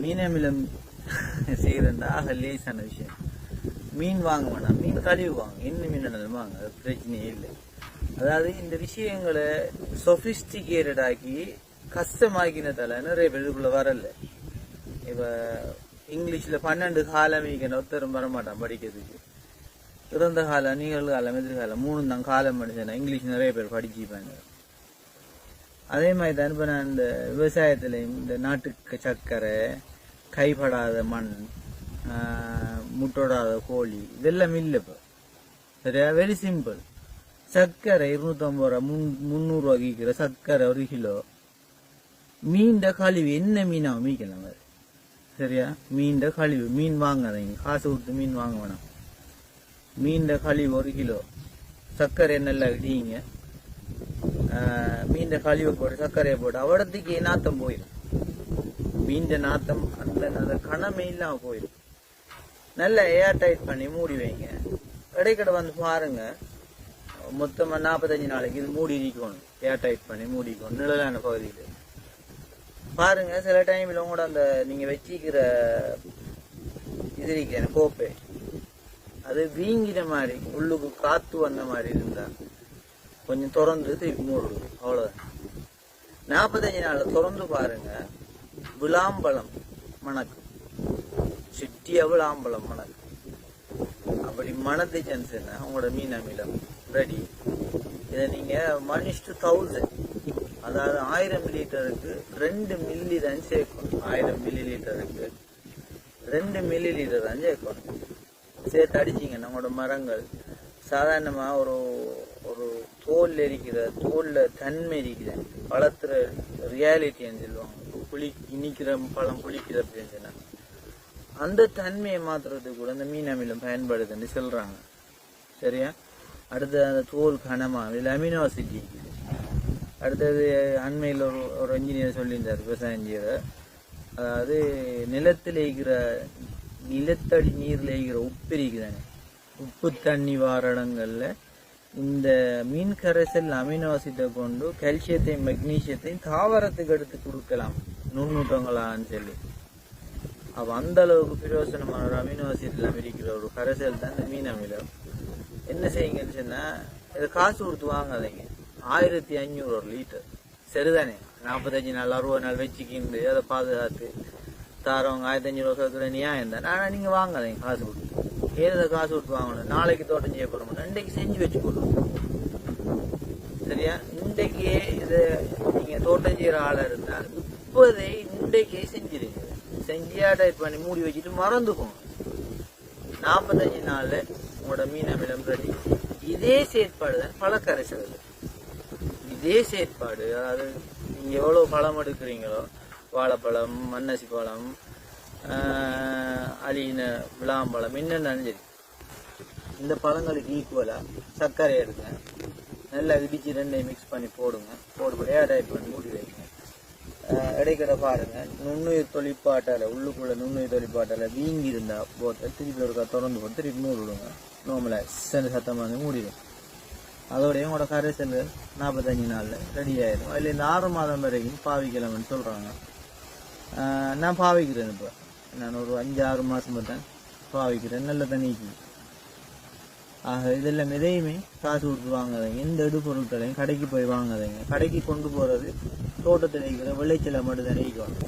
மீன் அமிலம் செய்யறா லேசான விஷயம். மீன் வாங்க வேணாம், மீன் கழிவு வாங்க, என்ன மீன் வாங்க, அது பிரச்சனையே இல்லை. அதாவது இந்த விஷயங்களை சொபிஸ்டிகேட்டட் ஆக்கி கஷ்டமாக்கினதால நிறைய பேருக்குள்ள வரல. இப்ப இங்கிலீஷ்ல 12 காலம் ஒருத்தரும் வரமாட்டான் படிக்கிறதுக்கு. இறந்த காலம், நிகழ்காலம், எதிர்காலம் 3 தான் காலம் படிச்சேன்னா இங்கிலீஷ் நிறைய பேர் படிச்சுப்பாங்க. அதே மாதிரி தான் இப்ப நான் இந்த விவசாயத்துல இந்த நாட்டுக்கு சர்க்கரை, கைப்படாத மண், முட்டோடாத கோழி இதெல்லாம் இல்லை இப்போ. சரியா? Very simple. சர்க்கரை 250 ரூபா, 300 ரூபா விற்கிற சர்க்கரை 1 கிலோ. மீன் கழிவு என்ன மீனா மீக்கலாம் அது. சரியா? மீன் கழிவு, மீன் வாங்காதீங்க, காசு கொடுத்து மீன் வாங்க வேணாம். மீன் கழிவு 1 கிலோ, சர்க்கரை நல்லா இடிங்க, மீன் கழிவை போட்டு சர்க்கரையை போட்டு அவடத்துக்கு நாத்தம் போயிடும். மீன் நாத்தம் அந்த கணமே இல்லாம போயிடும். நல்லா ஏர் டைட் பண்ணி மூடி வைங்க. கடைக்கடை வந்து பாருங்க, மொத்தமா 45 நாளைக்கு இது மூடி இருக்கணும். ஏர் டைட் பண்ணி மூடிக்கணும் நிழலான பகுதியில். பாருங்க, சில டைம்ல கூட அந்த நீங்க வச்சிக்கிற இது இருக்க கோப்பை அது வீங்கிற மாதிரி, உள்ளுக்கு காத்து வந்த மாதிரி இருந்தா கொஞ்சம் திறந்து திருப்பி மூடுது. அவ்வளவுதான். 45 நாள்ல திறந்து பாருங்க, விளாம்பழம் மணக்கும், சிட்டியா விளாம்பழம் மணக்கும். அப்படி மணத்துச்சுன்னா உங்களோட மீன் அமிலம் ரெடி. இதை நீங்க 1:1000, அதாவது 1000 மில்லிலிட்டருக்கு 2 மில்லி தான் சேர்க்கணும். 1000 மில்லிலிட்டருக்கு 2 மில்லிலிட்டர் தான் சேர்க்கணும். சேர்த்து அடிச்சிங்கன்னா உங்களோட மரங்கள் சாதாரணமா ஒரு தோல்ல இருக்கிற தோல்ல தன்மை இருக்கிற பழத்துல ரியாலிட்டின்னு சொல்லுவாங்க. இனிக்கிற பழம் புளிக்கிறதுன்னா அந்த தன்மையை மாத்துறதுக்கு கூட அந்த மீன் அமிலம் பயன்படுதுன்னு சொல்றாங்க. சரியா? அடுத்தது அந்த தோல் கனமா இதுல அமினோ ஆசிட் இருக்குது. அடுத்தது அண்மையில் ஒரு இன்ஜினியர் சொல்லியிருந்தார், விவசாயம் செய்யற, அதாவது நிலத்தடி நீர்ல இருக்கிற உப்பு இருக்குதானே, உப்பு தண்ணி வார இடங்கள்ல இந்த மீன் கரைசல் அமினோ ஆசிட்டை கொண்டு கால்சியத்தையும் மெக்னீசியத்தையும் தாவரத்துக்கு எடுத்து கொடுக்கலாம் நுண்ணூட்டங்களான்னு சொல்லி. அப்ப அந்த அளவுக்கு பிரயோசனமான ஒரு அமினோ ஆசிட்ல இருக்கிற ஒரு கரைசல் தான் இந்த மீன் அமிலம். என்ன செய்யுங்கன்னு சொன்னா, இதை காசு கொடுத்து வாங்காதீங்க. 1500 ஒரு லிட்டர். சரிதானே? 45 நாள் 60 நாள் வச்சுக்கிண்டு அதை பாதுகாத்து தாரவங்க 1500 சேர்க்கிற நியாயம் தான். ஆனா நீங்க வாங்காதீங்க காசு கொடுத்து. ஏதை காசு கொடுத்து வாங்கணும்? நாளைக்கு தோட்டம் செய்ய போறோம், இன்றைக்கு செஞ்சு வச்சுக்கணும். சரியா? இன்றைக்கே இதை நீங்க தோட்டம் செய்யற ஆளா இருந்தால் இப்போதே இன்றைக்கே செஞ்சிருங்க. செஞ்சியா டைட் பண்ணி மூடி வச்சுட்டு மறந்துக்கோங்க. 45 நாள்ல உங்களோட மீன் அமிலம் ரெடி. இதே செயற்பாடு தான் பல கரைசல். இதே செயற்பாடு, அதாவது நீங்க எவ்வளவு பழம் எடுக்கிறீங்களோ, வாழைப்பழம், மன்னசி பழம், அலின விளாம்பழம், என்னென்னு சரி, இந்த பழங்களுக்கு ஈக்குவலா சர்க்கரை எடுங்க, நல்லா இடிச்சு 2 மிக்ஸ் பண்ணி போடுங்க. போட்டு டைப் பண்ணி மூடி வைங்க. இடைக்கிட பாருங்க, நுண்ணுயிர் தொழிற்பாட்டால உள்ளுக்குள்ள நுண்ணுயிர் தொழிற்பாட்டால வீங்கி இருந்தா போத்தல் திருப்பி ஒருக்கா திறந்து போட்டு திருப்பி மூடி விடுங்க. நார்மலா சத்தமா வந்து மூடிடும். அதோடய உங்களோட கரைசல்கள் 45 நாள்ல ரெடி ஆயிடும். அதுல இந்த 6 மாதம் வரைக்கும் பாவிக்கலாம்னு சொல்றாங்க. நான் பாவிக்கிறேன். இப்ப நான் ஒரு 5-6 மாசம் தான் பாவிக்கிறேன். நல்ல தண்ணிக்கு. ஆக இதெல்லாம் எதையுமே காசு கொடுத்து வாங்காதீங்க. எந்த பொருட்களையும் கடைக்கு போய் வாங்காதீங்க. கடைக்கு கொண்டு போறது தோட்டத்தில் இருக்கிற விளைச்சலை மட்டும் தான் நினைக்கணும்.